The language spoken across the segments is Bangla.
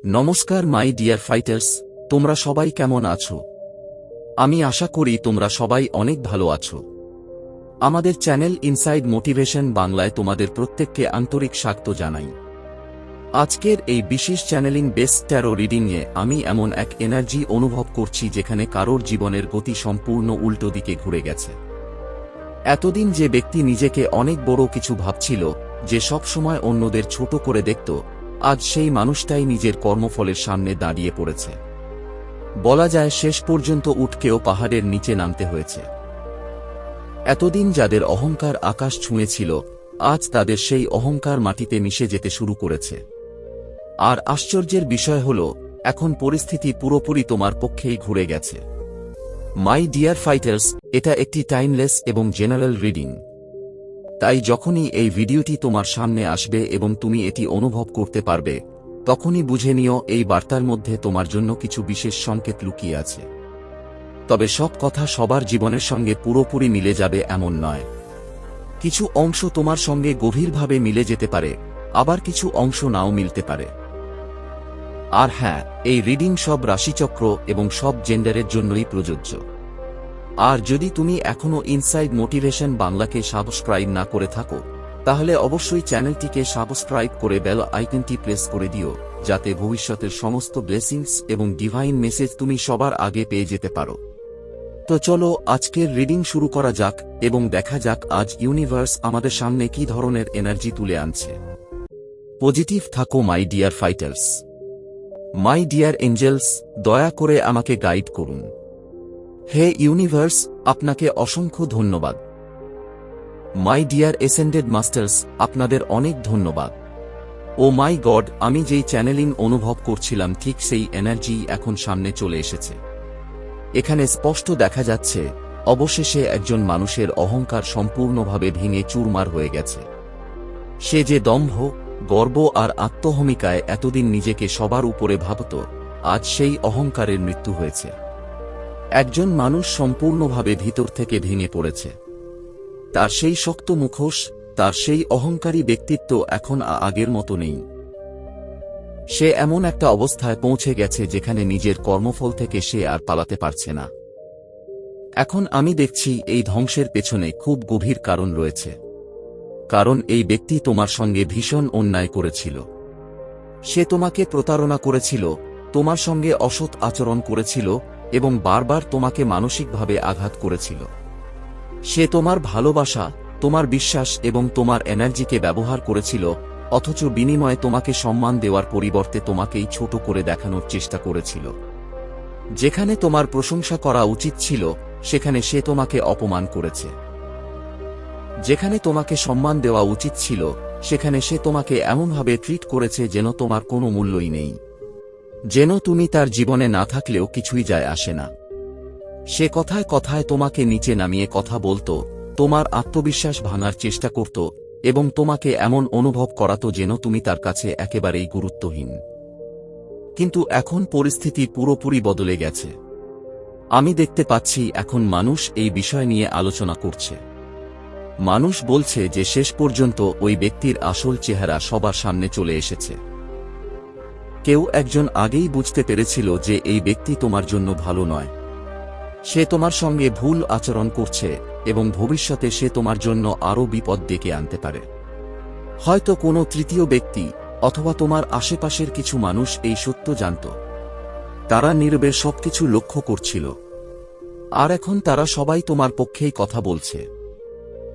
নমস্কার মাই ডিয়ার ফাইটার্স, তোমরা সবাই কেমন আছো? আমি আশা করি তোমরা সবাই অনেক ভালো আছো। আমাদের চ্যানেল ইনসাইড মোটিভেশন বাংলায় তোমাদের প্রত্যেককে আন্তরিক স্বাগত জানাই। আজকের এই বিশেষ চ্যানেলিং বেস্ট ট্যারো রিডিংয়ে আমি এমন এক এনার্জি অনুভব করছি যেখানে কারোর জীবনের গতি সম্পূর্ণ উল্টো দিকে ঘুরে গেছে। এতদিন যে ব্যক্তি নিজেকে অনেক বড় কিছু ভাবছিল, যে সব সময় অন্যদের ছোট করে দেখত, আজ সেই মানুষটাই নিজের কর্মফলের সামনে দাঁড়িয়ে পড়েছে। বলা যায় শেষ পর্যন্ত উঠকেও পাহাড়ের নিচে নামতে হয়েছে। এতদিন যাদের অহংকার আকাশ ছুঁয়েছিল, আজ তাদের সেই অহংকার মাটিতে মিশে যেতে শুরু করেছে। আর আশ্চর্যের বিষয় হল, এখন পরিস্থিতি পুরোপুরি তোমার পক্ষেই ঘুরে গেছে। মাই ডিয়ার ফাইটার্স, এটা একটি টাইমলেস এবং জেনারেল রিডিং। তাই যখনই এই ভিডিওটি তোমার সামনে আসবে এবং তুমি এটি অনুভব করতে পারবে, তখনই বুঝে নিও এই বার্তার মধ্যে তোমার জন্য কিছু বিশেষ সংকেত লুকিয়ে আছে। তবে সব কথা সবার জীবনের সঙ্গে পুরোপুরি মিলে যাবে এমন নয়। কিছু অংশ তোমার সঙ্গে গভীরভাবে মিলে যেতে পারে, আবার কিছু অংশ নাও মিলতে পারে। আর হ্যাঁ, এই রিডিং সব রাশিচক্র এবং সব জেন্ডারের জন্যই প্রযোজ্য। আর যদি তুমি এখনও ইনসাইড মোটিভেশন বাংলাকে সাবস্ক্রাইব না করে থাকো, তাহলে অবশ্যই চ্যানেলটিকে সাবস্ক্রাইব করে বেল আইকনটি প্রেস করে দিও, যাতে ভবিষ্যতের সমস্ত ব্লেসিংস এবং ডিভাইন মেসেজ তুমি সবার আগে পেয়ে যেতে পারো। তো চলো আজকের রিডিং শুরু করা যাক এবং দেখা যাক আজ ইউনিভার্স আমাদের সামনে কী ধরনের এনার্জি তুলে আনছে। পজিটিভ থাকো my dear fighters. My dear angels, দয়া করে আমাকে গাইড করুন। হে ইউনিভার্স, আপনাকে অসংখ্য ধন্যবাদ। মাই ডিয়ার এসেন্ডেড মাস্টার্স, আপনাদের অনেক ধন্যবাদ। ও মাই গড, আমি যেই চ্যানেলিং অনুভব করছিলাম ঠিক সেই এনার্জি এখন সামনে চলে এসেছে। এখানে স্পষ্ট দেখা যাচ্ছে, অবশেষে একজন মানুষের অহংকার সম্পূর্ণভাবে ভেঙে চুরমার হয়ে গেছে। সে যে দম্ভ, গর্ব আর আত্মহমিকায় এতদিন নিজেকে সবার উপরে ভাবত, আজ সেই অহংকারের মৃত্যু হয়েছে। একজন মানুষ সম্পূর্ণভাবে ভিতর থেকে ভেঙে পড়েছে। তার সেই শক্ত মুখোশ, তার সেই অহংকারী ব্যক্তিত্ব এখন আগের মতো নেই। সে এমন একটা অবস্থায় পৌঁছে গেছে যেখানে নিজের কর্মফল থেকে সে আর পালাতে পারছে না। এখন আমি দেখছি এই ধ্বংসের পেছনে খুব গভীর কারণ রয়েছে। কারণ এই ব্যক্তি তোমার সঙ্গে ভীষণ অন্যায় করেছিল। সে তোমাকে প্রতারণা করেছিল, তোমার সঙ্গে অসৎ আচরণ করেছিল এবং বারবার তোমাকে মানসিকভাবে আঘাত করেছিল। সে তোমার ভালোবাসা, তোমার বিশ্বাস এবং তোমার এনার্জিকে ব্যবহার করেছিল, অথচ বিনিময়ে তোমাকে সম্মান দেওয়ার পরিবর্তে তোমাকেই ছোট করে দেখানোর চেষ্টা করেছিল। যেখানে তোমার প্রশংসা করা উচিত ছিল, সেখানে সে তোমাকে অপমান করেছে। যেখানে তোমাকে সম্মান দেওয়া উচিত ছিল, সেখানে সে তোমাকে এমনভাবে ট্রিট করেছে যেন তোমার কোনো মূল্যই নেই, যেন তুমি তার জীবনে না থাকলেও কিছুই যায় আসে না। সে কথায় কথায় তোমাকে নিচে নামিয়ে কথা বলতো, তোমার আত্মবিশ্বাস ভাঙার চেষ্টা করত এবং তোমাকে এমন অনুভব করাতো যেন তুমি তার কাছে একেবারেই গুরুত্বহীন। কিন্তু এখন পরিস্থিতি পুরোপুরি বদলে গেছে। আমি দেখতে পাচ্ছি এখন মানুষ এই বিষয় নিয়ে আলোচনা করছে। মানুষ বলছে যে শেষ পর্যন্ত ওই ব্যক্তির আসল চেহারা সবার সামনে চলে এসেছে। কেউ একজন আগেই বুঝতে পেরেছিল যে এই ব্যক্তি তোমার জন্য ভালো নয়। সে তোমার সঙ্গে ভুল আচরণ করছে এবং ভবিষ্যতে সে তোমার জন্য আরও বিপদ ডেকে আনতে পারে। হয়তো কোনো তৃতীয় ব্যক্তি অথবা তোমার আশেপাশের কিছু মানুষ এই সত্য জানত। তারা নীরবে সবকিছু লক্ষ্য করছিল। আর এখন তারা সবাই তোমার পক্ষেই কথা বলছে।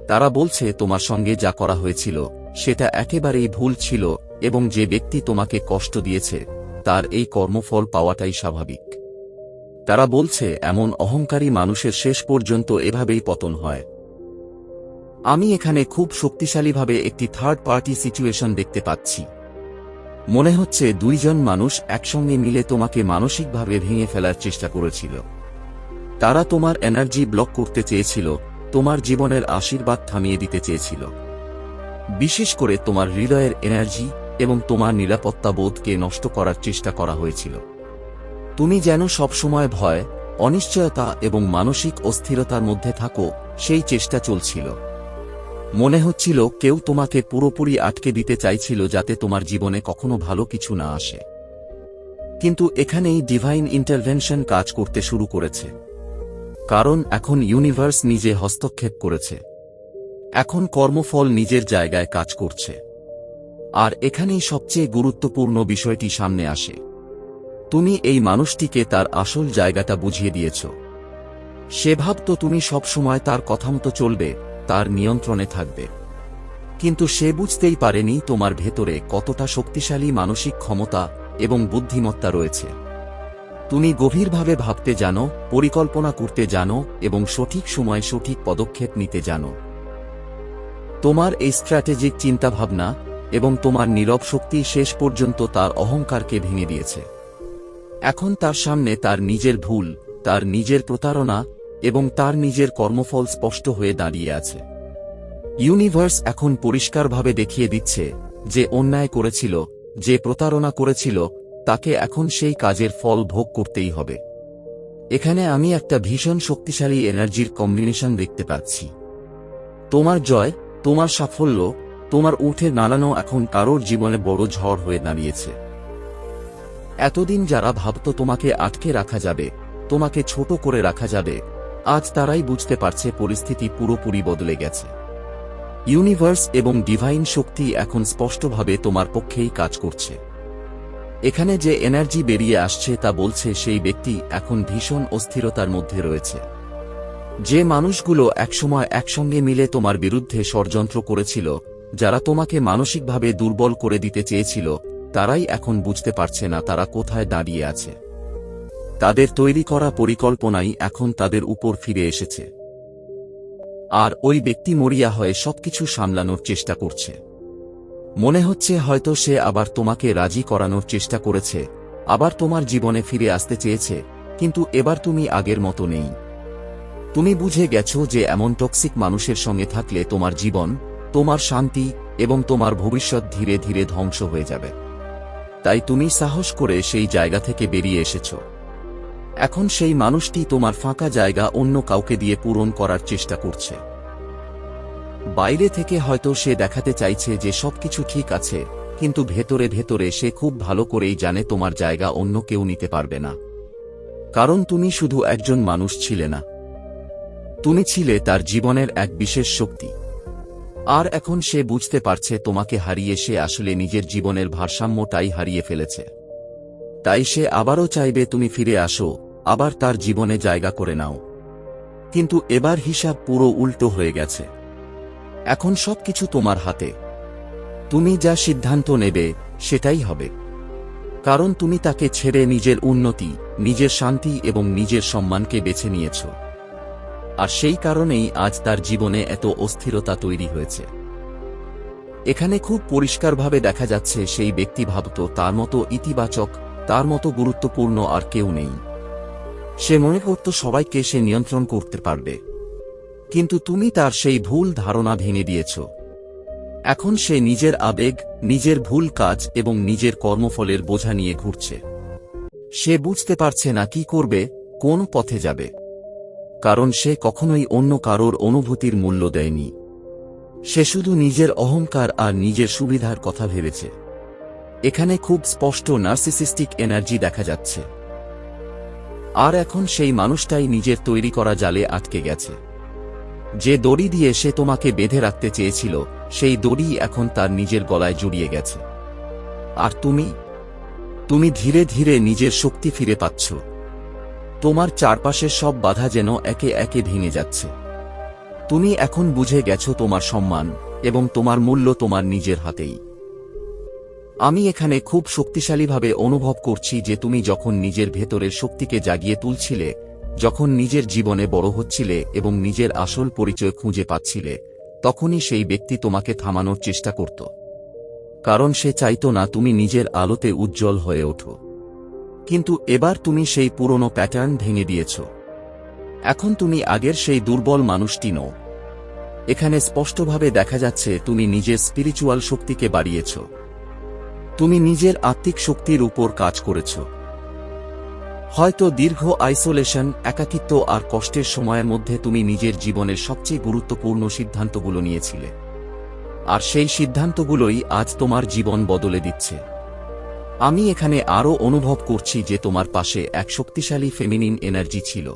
তারা বলছে তোমার সঙ্গে যা করা হয়েছিল সেটা একেবারেই ভুল ছিল এবং যে ব্যক্তি তোমাকে কষ্ট দিয়েছে তার এই কর্মফল পাওয়াটাই স্বাভাবিক। তারা বলছে এমন অহংকারী মানুষের শেষ পর্যন্ত এভাবেই পতন হয়। আমি এখানে খুব শক্তিশালীভাবে একটি থার্ড পার্টি সিচুয়েশন দেখতে পাচ্ছি। মনে হচ্ছে দুইজন মানুষ একসঙ্গে মিলে তোমাকে মানসিকভাবে ভেঙে ফেলার চেষ্টা করেছিল। তারা তোমার এনার্জি ব্লক করতে চেয়েছিল, তোমার জীবনের আশীর্বাদ থামিয়ে দিতে চেয়েছিল। বিশেষ করে তোমার হৃদয়ের এনার্জি এবং তোমার নিরাপত্তা বোধকে নষ্ট করার চেষ্টা করা হয়েছিল। তুমি যেন সবসময় ভয়, অনিশ্চয়তা এবং মানসিক অস্থিরতার মধ্যে থাকো, সেই চেষ্টা চলছিল। মনে হচ্ছিল কেউ তোমাকে পুরোপুরি আটকে দিতে চাইছিল যাতে তোমার জীবনে কখনো ভালো কিছু না আসে। কিন্তু এখানেই ডিভাইন ইন্টারভেনশন কাজ করতে শুরু করেছে। কারণ এখন ইউনিভার্স নিজে হস্তক্ষেপ করেছে। এখন কর্মফল নিজের জায়গায় কাজ করছে। আর এখানেই সবচেয়ে গুরুত্বপূর্ণ বিষয়টি সামনে আসে। তুমি এই মানুষটিকে তার আসল জায়গাটা বুঝিয়ে দিয়েছ। সে ভাবতো তুমি সবসময় তার কথামতো চলবে, তার নিয়ন্ত্রণে থাকবে। কিন্তু সে বুঝতেই পারেনি তোমার ভেতরে কতটা শক্তিশালী মানসিক ক্ষমতা এবং বুদ্ধিমত্তা রয়েছে। তুমি গভীরভাবে ভাবতে জানো, পরিকল্পনা করতে জানো এবং সঠিক সময়ে সঠিক পদক্ষেপ নিতে জানো। তোমার এই স্ট্র্যাটেজিক চিন্তাভাবনা এবং তোমার নীরব শক্তি শেষ পর্যন্ত তার অহংকারকে ভেঙে দিয়েছে। এখন তার সামনে তার নিজের ভুল, তার নিজের প্রতারণা এবং তার নিজের কর্মফল স্পষ্ট হয়ে দাঁড়িয়ে আছে। ইউনিভার্স এখন পরিষ্কারভাবে দেখিয়ে দিচ্ছে যে অন্যায় করেছিল, যে প্রতারণা করেছিল, তাকে এখন সেই কাজের ফল ভোগ করতেই হবে। এখানে আমি একটা ভীষণ শক্তিশালী এনার্জির কম্বিনেশন দেখতে পাচ্ছি। তোমার জয়, তোমার সাফল্য, তোমার উঠে নাড়ানো এখন কারোর জীবনে বড় ঝড় হয়ে দাঁড়িয়েছে। এতদিন যারা ভাবত তোমাকে আটকে রাখা যাবে, তোমাকে ছোট করে রাখা যাবে, আজ তারাই বুঝতে পারছে পরিস্থিতি পুরোপুরি বদলে গেছে। ইউনিভার্স এবং ডিভাইন শক্তি এখন স্পষ্টভাবে তোমার পক্ষেই কাজ করছে। এখানে যে এনার্জি বেরিয়ে আসছে তা বলছে সেই ব্যক্তি এখন ভীষণ অস্থিরতার মধ্যে রয়েছে। যে মানুষগুলো একসময় একসঙ্গে মিলে তোমার বিরুদ্ধে ষড়যন্ত্র করেছিল, যারা তোমাকে মানসিকভাবে দুর্বল করে দিতে চেয়েছিল, তারাই এখন বুঝতে পারছে না তারা কোথায় দাঁড়িয়ে আছে। তাদের তৈরি করা পরিকল্পনাই এখন তাদের উপর ফিরে এসেছে। আর ওই ব্যক্তি মরিয়া হয়ে সবকিছু সামলানোর চেষ্টা করছে। মনে হচ্ছে হয়তো সে আবার তোমাকে রাজি করানোর চেষ্টা করেছে, আবার তোমার জীবনে ফিরে আসতে চেয়েছে, কিন্তু এবার তুমি আগের মতো নেই। তুমি বুঝে গেছো যে এমন টক্সিক মানুষের সঙ্গে থাকলে তোমার জীবন, তোমার শান্তি এবং তোমার ভবিষ্যৎ ধীরে ধীরে ধ্বংস হয়ে যাবে। তাই তুমি সাহস করে সেই জায়গা থেকে বেরিয়ে এসেছো। এখন সেই মানুষটি তোমার ফাঁকা জায়গা অন্য কাউকে দিয়ে পূরণ করার চেষ্টা করছে। বাইরে থেকে হয়তো সে দেখাতে চাইছে যে সবকিছু ঠিক আছে, কিন্তু ভেতরে ভেতরে সে খুব ভালো করেই জানে তোমার জায়গা অন্য কেউ নিতে পারবে না। কারণ তুমি শুধু একজন মানুষ ছিলে না, তুমি ছিলে তার জীবনের এক বিশেষ শক্তি। আর এখন সে বুঝতে পারছে তোমাকে হারিয়ে সে আসলে নিজের জীবনের ভারসাম্যটাই হারিয়ে ফেলেছে। তাই সে আবারও চাইবে তুমি ফিরে আসো, আবার তার জীবনে জায়গা করে নাও। কিন্তু এবার হিসাব পুরো উল্টো হয়ে গেছে। এখন সবকিছু তোমার হাতে। তুমি যা সিদ্ধান্ত নেবে সেটাই হবে। কারণ তুমি তাকে ছেড়ে নিজের উন্নতি, নিজের শান্তি এবং নিজের সম্মানকে বেছে নিয়েছ। আর সেই কারণেই আজ তার জীবনে এত অস্থিরতা তৈরি হয়েছে। এখানে খুব পরিষ্কারভাবে দেখা যাচ্ছে সেই ব্যক্তি ভাবত তার মতো ইতিবাচক, তার মতো গুরুত্বপূর্ণ আর কেউ নেই। সে মনে করত সবাইকে সে নিয়ন্ত্রণ করতে পারবে। কিন্তু তুমি তার সেই ভুল ধারণা ভেঙে দিয়েছ। এখন সে নিজের আবেগ, নিজের ভুল কাজ এবং নিজের কর্মফলের বোঝা নিয়ে ঘুরছে। সে বুঝতে পারছে না কি করবে, কোন পথে যাবে। কারণ সে কখনোই অন্য কারোর অনুভূতির মূল্য দেয়নি। সে শুধু নিজের অহংকার আর নিজের সুবিধার কথা ভেবেছে। এখানে খুব স্পষ্ট নার্সিসিস্টিক এনার্জি দেখা যাচ্ছে। আর এখন সেই মানুষটাই নিজের তৈরি করা জালে আটকে গেছে। যে দড়ি দিয়ে সে তোমাকে বেঁধে রাখতে চেয়েছিল, সেই দড়ি এখন তার নিজের গলায় জড়িয়ে গেছে। আর তুমি ধীরে ধীরে নিজের শক্তি ফিরে পাচ্ছ। তোমার চারপাশের সব বাধা যেন একে একে ভেঙে যাচ্ছে। তুমি এখন বুঝে গেছো তোমার সম্মান এবং তোমার মূল্য তোমার নিজের হাতেই। আমি এখানে খুব শক্তিশালীভাবে অনুভব করছি যে তুমি যখন নিজের ভেতরের শক্তিকে জাগিয়ে তুলছিলে, যখন নিজের জীবনে বড় হচ্ছিলে এবং নিজের আসল পরিচয় খুঁজে পাচ্ছিলে, তখনই সেই ব্যক্তি তোমাকে থামানোর চেষ্টা করত। কারণ সে চাইত না তুমি নিজের আলোতে উজ্জ্বল হয়ে ওঠো। কিন্তু এবার তুমি সেই পুরনো প্যাটার্ন ভেঙে দিয়েছ। এখন তুমি আগের সেই দুর্বল মানুষটি নও। এখানে স্পষ্টভাবে দেখা যাচ্ছে তুমি নিজের স্পিরিচুয়াল শক্তিকে বাড়িয়েছ। তুমি নিজের আত্মিক শক্তির উপর কাজ করেছ। হয়তো দীর্ঘ আইসোলেশন, একাকিত্ব আর কষ্টের সময়ের মধ্যে তুমি নিজের জীবনের সবচেয়ে গুরুত্বপূর্ণ সিদ্ধান্তগুলো নিয়েছিলে। আর সেই সিদ্ধান্তগুলোই আজ তোমার জীবন বদলে দিচ্ছে। আমি এখানে আরও অনুভব করছি যে তোমার পাশে এক শক্তিশালী ফেমিনিন এনার্জি ছিল।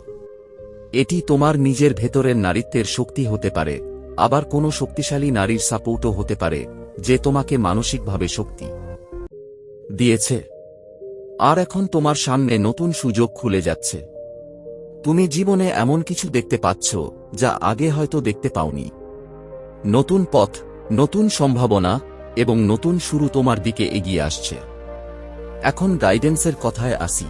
এটি তোমার নিজের ভেতরের নারীত্বের শক্তি হতে পারে, আবার কোনো শক্তিশালী নারীর সাপোর্টও হতে পারে যে তোমাকে মানসিকভাবে শক্তি দিয়েছে। আর এখন তোমার সামনে নতুন সুযোগ খুলে যাচ্ছে। তুমি জীবনে এমন কিছু দেখতে পাচ্ছ যা আগে হয়তো দেখতে পাওনি। নতুন পথ, নতুন সম্ভাবনা এবং নতুন শুরু তোমার দিকে এগিয়ে আসছে। এখন গাইডেন্সের কথায় আসি।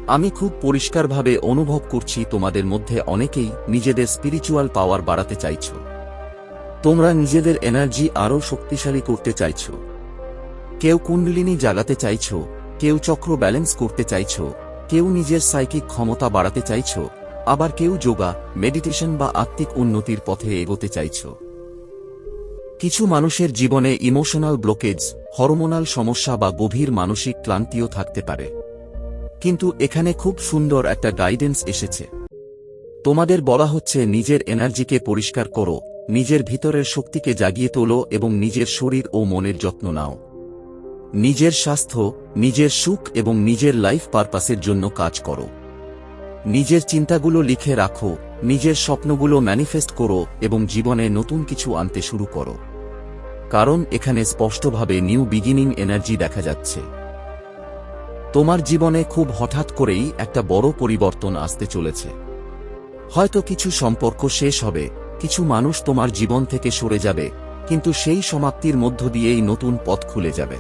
আমি খুব পরিষ্কারভাবে অনুভব করছি তোমাদের মধ্যে অনেকেই নিজেদের স্পিরিচুয়াল পাওয়ার বাড়াতে চাইছ। তোমরা নিজেদের এনার্জি আরও শক্তিশালী করতে চাইছ। কেউ কুণ্ডলিনী জাগাতে চাইছ, কেউ চক্র ব্যালেন্স করতে চাইছ, কেউ নিজের সাইকিক ক্ষমতা বাড়াতে চাইছ, আবার কেউ যোগা, মেডিটেশন বা আত্মিক উন্নতির পথে এগোতে চাইছ। কিছু মানুষের জীবনে ইমোশনাল ব্লকেজ, হরমোনাল সমস্যা বা গভীর মানসিক ক্লান্তিও থাকতে পারে। কিন্তু এখানে খুব সুন্দর একটা গাইডেন্স এসেছে। তোমাদের বলা হচ্ছে নিজের এনার্জিকে পরিষ্কার করো, নিজের ভিতরের শক্তিকে জাগিয়ে তোলো এবং নিজের শরীর ও মনের যত্ন নাও। নিজের স্বাস্থ্য, নিজের সুখ এবং নিজের লাইফ পারপাসের জন্য কাজ করো। নিজের চিন্তাগুলো লিখে রাখো, নিজের স্বপ্নগুলো ম্যানিফেস্ট করো এবং জীবনে নতুন কিছু আনতে শুরু করো। কারণ এখানে স্পষ্টভাবে নিউ বিগিনিং এনার্জি দেখা যাচ্ছে। তোমার জীবনে খুব হঠাৎ করেই একটা বড় পরিবর্তন আসতে চলেছে। হয়তো কিছু সম্পর্ক শেষ হবে, কিছু মানুষ তোমার জীবন থেকে সরে যাবে, কিন্তু সেই সমাপ্তির মধ্য দিয়েই নতুন পথ খুলে যাবে।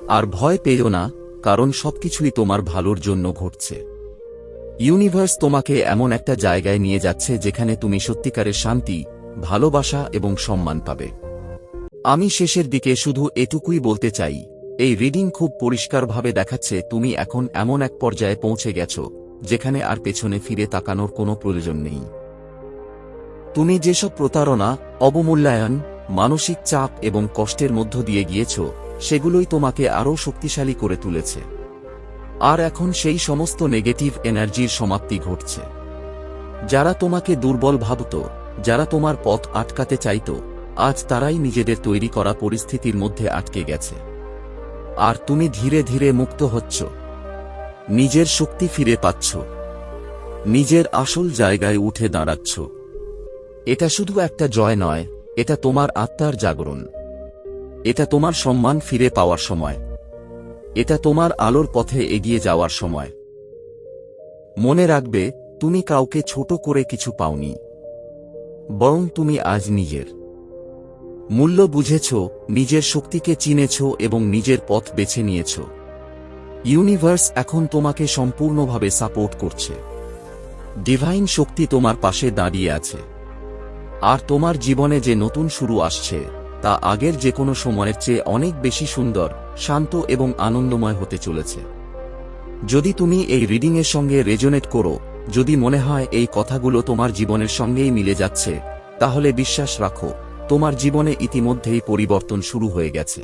আর ভয় পেও না, কারণ সবকিছুই তোমার ভালোর জন্য ঘটছে। ইউনিভার্স তোমাকে এমন একটা জায়গায় নিয়ে যাচ্ছে যেখানে তুমি সত্যিকারের শান্তি, ভালোবাসা এবং সম্মান পাবে। আমি শেষের দিকে শুধু এটুকুই বলতে চাই, এই রিডিং খুব পরিষ্কারভাবে দেখাচ্ছে তুমি এখন এমন এক পর্যায়ে পৌঁছে গেছ যেখানে আর পেছনে ফিরে তাকানোর কোনো প্রয়োজন নেই। তুমি যেসব প্রতারণা, অবমূল্যায়ন, মানসিক চাপ এবং কষ্টের মধ্য দিয়ে গিয়েছ, সেগুলোই তোমাকে আরও শক্তিশালী করে তুলেছে। আর এখন সেই সমস্ত নেগেটিভ এনার্জির সমাপ্তি ঘটছে। যারা তোমাকে দুর্বল ভাবত, যারা তোমার পথ আটকাতে চাইত, আজ তারাই নিজেদের তৈরি করা পরিস্থিতির মধ্যে আটকে গেছে। আর তুমি ধীরে ধীরে মুক্ত হচ্ছ, নিজের শক্তি ফিরে পাচ্ছ, নিজের আসল জায়গায় উঠে দাঁড়াচ্ছ। এটা শুধু একটা জয় নয়, এটা তোমার আত্মার জাগরণ। এটা তোমার সম্মান ফিরে পাওয়ার সময়। এটা তোমার আলোর পথে এগিয়ে যাওয়ার সময়। মনে রাখবে, তুমি কাউকে ছোট করে কিছু পাওনি, বরং তুমি আজ নিজের মূল্য বুঝেছ, নিজের শক্তিকে চিনেছ এবং নিজের পথ বেছে নিয়েছ। ইউনিভার্স এখন তোমাকে সম্পূর্ণভাবে সাপোর্ট করছে। ডিভাইন শক্তি তোমার পাশে দাঁড়িয়ে আছে। আর তোমার জীবনে যে নতুন শুরু আসছে, তা আগের যে কোনো সময়ের চেয়ে অনেক বেশি সুন্দর, শান্ত এবং আনন্দময় হতে চলেছে। যদি তুমি এই রিডিংয়ের সঙ্গে রেজোনেট করো, যদি মনে হয় এই কথাগুলো তোমার জীবনের সঙ্গেই মিলে যাচ্ছে, তাহলে বিশ্বাস রাখো, তোমার জীবনে ইতিমধ্যেই পরিবর্তন শুরু হয়ে গেছে।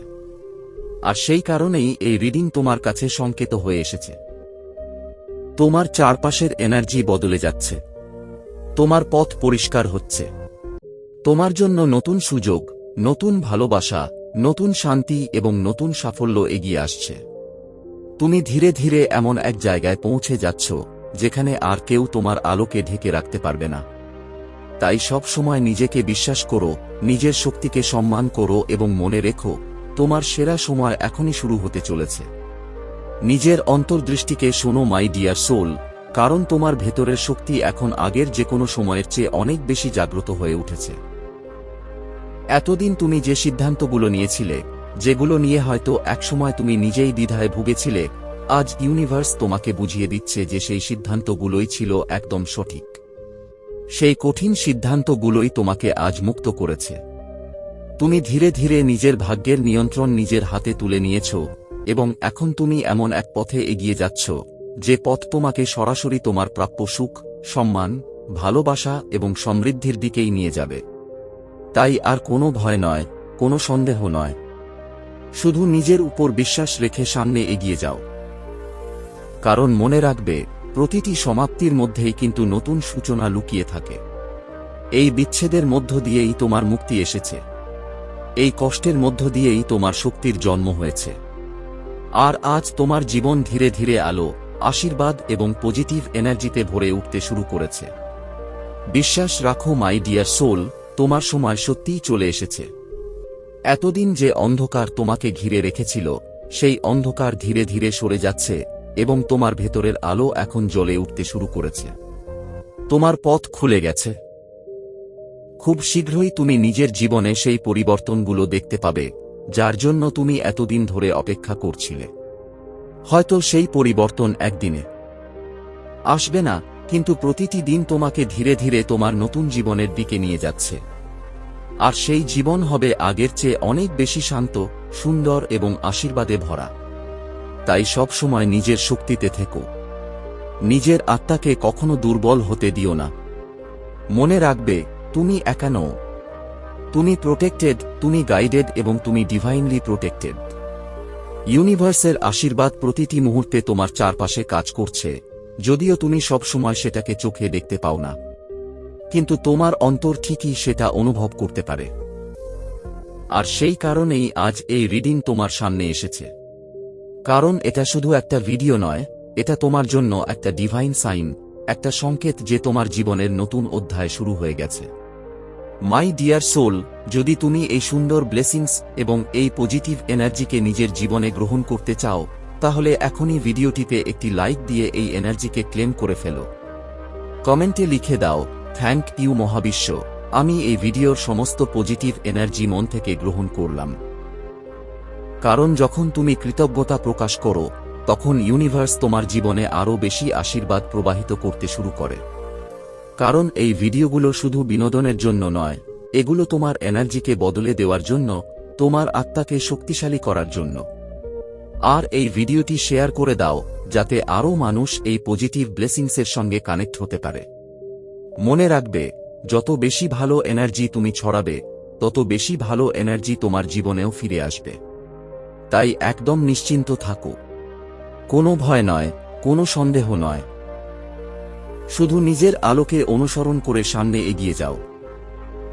আর সেই কারণেই এই রিডিং তোমার কাছে সংকেত হয়ে এসেছে। তোমার চারপাশের এনার্জি বদলে যাচ্ছে। তোমার পথ পরিষ্কার হচ্ছে। তোমার জন্য নতুন সুযোগ, নতুন ভালোবাসা, নতুন শান্তি এবং নতুন সাফল্য এগিয়ে আসছে। তুমি ধীরে ধীরে এমন এক জায়গায় পৌঁছে যাচ্ছ যেখানে আর কেউ তোমার আলোকে ঢেকে রাখতে পারবে না। তাই সব সময় নিজেকে বিশ্বাস করো, নিজের শক্তিকে সম্মান করো এবং মনে রেখো, তোমার সেরা সময় এখনই শুরু হতে চলেছে। নিজের অন্তর্দৃষ্টিকে শোনো মাই ডিয়ার সোল, কারণ তোমার ভেতরের শক্তি এখন আগের যে কোনো সময়ের চেয়ে অনেক বেশি জাগ্রত হয়ে উঠেছে। এতদিন তুমি যে সিদ্ধান্তগুলো নিয়েছিলে, যেগুলো নিয়ে হয়তো একসময় তুমি নিজেই দ্বিধায় ভুগেছিলে, আজ ইউনিভার্স তোমাকে বুঝিয়ে দিচ্ছে যে সেই সিদ্ধান্তগুলোই ছিল একদম সঠিক। সেই কঠিন সিদ্ধান্তগুলোই তোমাকে আজ মুক্ত করেছে। তুমি ধীরে ধীরে নিজের ভাগ্যের নিয়ন্ত্রণ নিজের হাতে তুলে নিয়েছ এবং এখন তুমি এমন এক পথে এগিয়ে যাচ্ছ যে পথ তোমাকে সরাসরি তোমার প্রাপ্য সুখ, সম্মান, ভালোবাসা এবং সমৃদ্ধির দিকেই নিয়ে যাবে। তাই আর কোনো ভয় নয়, কোনো সন্দেহ নয়। শুধু নিজের উপর বিশ্বাস রেখে সামনে এগিয়ে যাও। কারণ মনে রাখবে, প্রতিটি সমাপ্তির মধ্যেই কিন্তু নতুন সূচনা লুকিয়ে থাকে। এই বিচ্ছেদের মধ্য দিয়েই তোমার মুক্তি এসেছে। এই কষ্টের মধ্য দিয়েই তোমার শক্তির জন্ম হয়েছে। আর আজ তোমার জীবন ধীরে ধীরে আলো, আশীর্বাদ এবং পজিটিভ এনার্জিতে ভরে উঠতে শুরু করেছে। বিশ্বাস রাখো মাই ডিয়ার সোল, তোমার সময় সত্যিই চলে এসেছে। এতদিন যে অন্ধকার তোমাকে ঘিরে রেখেছিল, সেই অন্ধকার ধীরে ধীরে সরে যাচ্ছে এবং তোমার ভেতরের আলো এখন জ্বলে উঠতে শুরু করেছে। তোমার পথ খুলে গেছে। খুব শীঘ্রই তুমি নিজের জীবনে সেই পরিবর্তনগুলো দেখতে পাবে, যার জন্য তুমি এতদিন ধরে অপেক্ষা করছিলে। হয়তো সেই পরিবর্তন একদিনে আসবে না, কিন্তু প্রতিটি দিন তোমাকে ধীরে ধীরে তোমার নতুন জীবনের দিকে নিয়ে যাচ্ছে। আর সেই জীবন হবে আগের চেয়ে অনেক বেশি শান্ত, সুন্দর এবং আশীর্বাদে ভরা। তাই সব সময় নিজের শক্তিতে থেকো। নিজের আত্মাকে কখনো দুর্বল হতে দিও না। মনে রাখবে, তুমি একা নও। তুমি প্রোটেক্টেড, তুমি গাইডেড এবং তুমি ডিভাইনলি প্রোটেক্টেড। ইউনিভার্সের আশীর্বাদ প্রতিটি মুহূর্তে তোমার চারপাশে কাজ করছে, যদিও তুমি সব সময় সেটাকে চোখে দেখতে পাও না, কিন্তু তোমার অন্তর ঠিকই সেটা অনুভব করতে পারে। আর সেই কারণেই আজ এই রিডিং তোমার সামনে এসেছে। কারণ এটা শুধু একটা ভিডিও নয়, এটা তোমার জন্য একটা ডিভাইন সাইন, একটা সংকেত যে তোমার জীবনের নতুন অধ্যায় শুরু হয়ে গেছে। মাই ডিয়ার সোল, যদি তুমি এই সুন্দর ব্লেসিংস এবং এই পজিটিভ এনার্জিকে নিজের জীবনে গ্রহণ করতে চাও, তাহলে এখনই ভিডিওটিতে একটি লাইক দিয়ে এই এনার্জিকে ক্লেম করে ফেলো। কমেন্টে লিখে দাও, থ্যাংক ইউ মহাবিশ্ব, আমি এই ভিডিওর সমস্ত পজিটিভ এনার্জি মন থেকে গ্রহণ করলাম। কারণ যখন তুমি কৃতজ্ঞতা প্রকাশ করো, তখন ইউনিভার্স তোমার জীবনে আরও বেশি আশীর্বাদ প্রবাহিত করতে শুরু করে। কারণ এই ভিডিওগুলো শুধু বিনোদনের জন্য নয়, এগুলো তোমার এনার্জিকে বদলে দেওয়ার জন্য, তোমার আত্মাকে শক্তিশালী করার জন্য। আর এই ভিডিওটি শেয়ার করে দাও, যাতে আরও মানুষ এই পজিটিভ ব্লেসিংসের সঙ্গে কানেক্ট হতে পারে। মনে রাখবে, যত বেশি ভালো এনার্জি তুমি ছড়াবে, তত বেশি ভালো এনার্জি তোমার জীবনেও ফিরে আসবে। তাই একদম নিশ্চিন্ত থাকো। কোনো ভয় নয়, কোনো সন্দেহ নয়। শুধু নিজের আলোকে অনুসরণ করে সামনে এগিয়ে যাও।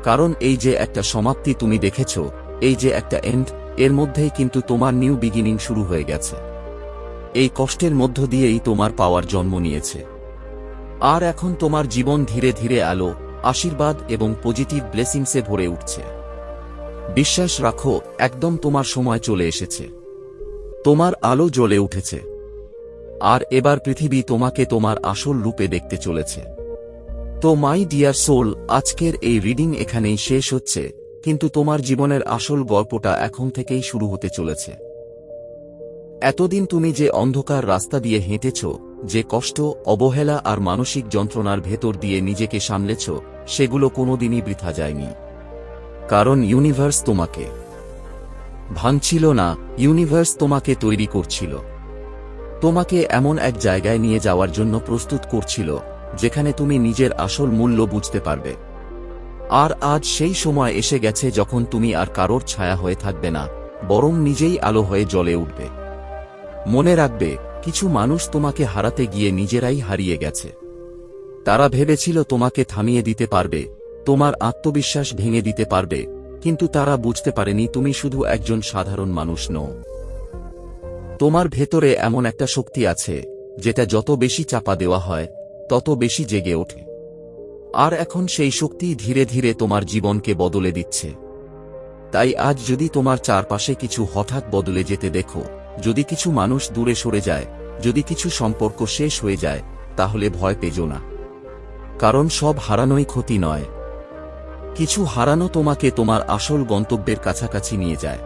কারণ এই যে একটা সমাপ্তি তুমি দেখেছ, এই যে একটা এন্ড, এর মধ্যেই কিন্তু তোমার নিউ বিগিনিং শুরু হয়ে গেছে। এই কষ্টের মধ্য দিয়েই তোমার পাওয়ার জন্ম নিয়েছে। আর এখন তোমার জীবন ধীরে ধীরে আলো, আশীর্বাদ এবং পজিটিভ ব্লেসিংসে ভরে উঠছে। বিশ্বাস রাখো, একদম তোমার সময় চলে এসেছে। তোমার আলো জ্বলে উঠেছে। আর এবার পৃথিবী তোমাকে তোমার আসল রূপে দেখতে চলেছে। তো মাই ডিয়ার সোল, আজকের এই রিডিং এখানেই শেষ হচ্ছে, কিন্তু তোমার জীবনের আসল গল্পটা এখন থেকেই শুরু হতে চলেছে। এতদিন তুমি যে অন্ধকার রাস্তা দিয়ে হেঁটেছ, যে কষ্ট, অবহেলা আর মানসিক যন্ত্রণার ভেতর দিয়ে নিজেকে সামলেছ, সেগুলো কোনোদিনই বৃথা যায়নি। কারণ ইউনিভার্স তোমাকে ভাঙছিল না, ইউনিভার্স তোমাকে তৈরি করছিল। তোমাকে এমন এক জায়গায় নিয়ে যাওয়ার জন্য প্রস্তুত করছিল, যেখানে তুমি নিজের আসল মূল্য বুঝতে পারবে। আর আজ সেই সময় এসে গেছে যখন তুমি আর কারোর ছায়া হয়ে থাকবে না, বরং নিজেই আলো হয়ে জ্বলে উঠবে। মনে রাখবে, কিছু মানুষ তোমাকে হারাতে গিয়ে নিজেরাই হারিয়ে গেছে। তারা ভেবেছিল তোমাকে থামিয়ে দিতে পারবে, তোমার আত্মবিশ্বাস ভেঙে দিতে পারবে, কিন্তু তারা বুঝতে পারেনি তুমি শুধু একজন সাধারণ মানুষ নও। তোমার ভেতরে এমন একটা শক্তি আছে, যেটা যত বেশি চাপা দেওয়া হয়, তত বেশি জেগে ওঠে। আর এখন সেই শক্তি ধীরে ধীরে তোমার জীবনকে বদলে দিচ্ছে। তাই আজ যদি তোমার চারপাশে কিছু হঠাৎ বদলে যেতে দেখো, যদি কিছু মানুষ দূরে সরে যায়, যদি কিছু সম্পর্ক শেষ হয়ে যায়, তাহলে ভয় পেজো না। কারণ সব হারানোই ক্ষতি নয়। কিছু হারানো তোমাকে তোমার আসল গন্তব্যের কাছাকাছি নিয়ে যায়।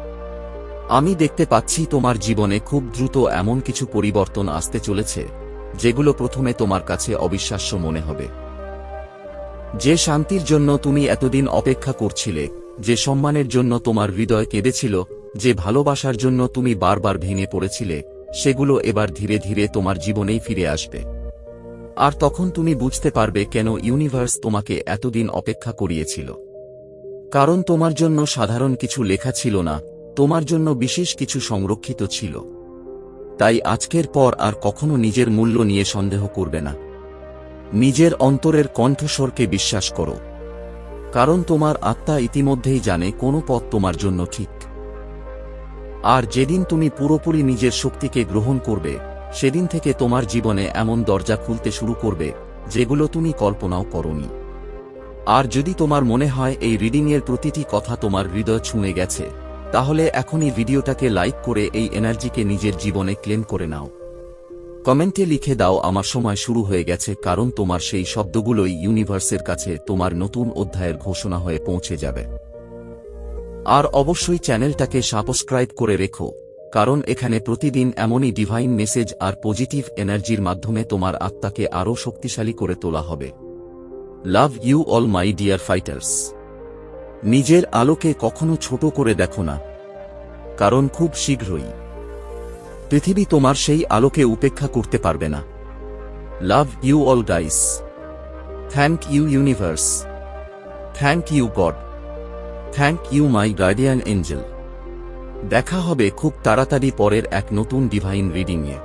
আমি দেখতে পাচ্ছি তোমার জীবনে খুব দ্রুত এমন কিছু পরিবর্তন আসতে চলেছে, যেগুলো প্রথমে তোমার কাছে অবিশ্বাস্য মনে হবে। যে শান্তির জন্য তুমি এতদিন অপেক্ষা করছিলে, যে সম্মানের জন্য তোমার হৃদয় কেঁদেছিল, যে ভালোবাসার জন্য তুমি বারবার ভেঙে পড়েছিলে, সেগুলো এবার ধীরে ধীরে তোমার জীবনেই ফিরে আসবে। আর তখন তুমি বুঝতে পারবে কেন ইউনিভার্স তোমাকে এতদিন অপেক্ষা করিয়েছিল। কারণ তোমার জন্য সাধারণ কিছু লেখা ছিল না, তোমার জন্য বিশেষ কিছু সংরক্ষিত ছিল। তাই আজকের পর আর কখনো নিজের মূল্য নিয়ে সন্দেহ করবে না। নিজের অন্তরের কণ্ঠস্বরকে বিশ্বাস করো। কারণ তোমার আত্মা ইতিমধ্যেই জানে কোন পথ তোমার জন্য ঠিক। আর যেদিন তুমি পুরোপুরি নিজের শক্তিকে গ্রহণ করবে, সেদিন থেকে তোমার জীবনে এমন দরজা খুলতে শুরু করবে যেগুলো তুমি কল্পনাও করোনি। আর যদি তোমার মনে হয় এই রিডিংয়ের প্রতিটি কথা তোমার হৃদয় ছুঁয়ে গেছে, তাহলে এখনই ভিডিওটাকে লাইক করে এই এনার্জিকে নিজের জীবনে ক্লেম করে নাও। কমেন্টে লিখে দাও আমার সময় শুরু হয়ে গেছে, কারণ তোমার সেই শব্দগুলোই ইউনিভার্সের কাছে তোমার নতুন অধ্যায়ের ঘোষণা হয়ে পৌঁছে যাবে। আর অবশ্যই চ্যানেলটাকে সাবস্ক্রাইব করে রেখো, কারণ এখানে প্রতিদিন এমনই ডিভাইন মেসেজ আর পজিটিভ এনার্জির মাধ্যমে তোমার আত্মাকে আরও শক্তিশালী করে তোলা হবে। Love you all my dear fighters. নিজের আলোকে কখনো ছোট করে দেখো না, কারণ খুব শীঘ্রই পৃথিবী তোমার সেই আলোকে উপেক্ষা করতে পারবে না। Love you all guys. Thank you universe. Thank you God. Thank you my guardian angel. দেখা হবে খুব তাড়াতাড়ি পরের এক নতুন ডিভাইন রিডিংয়ে।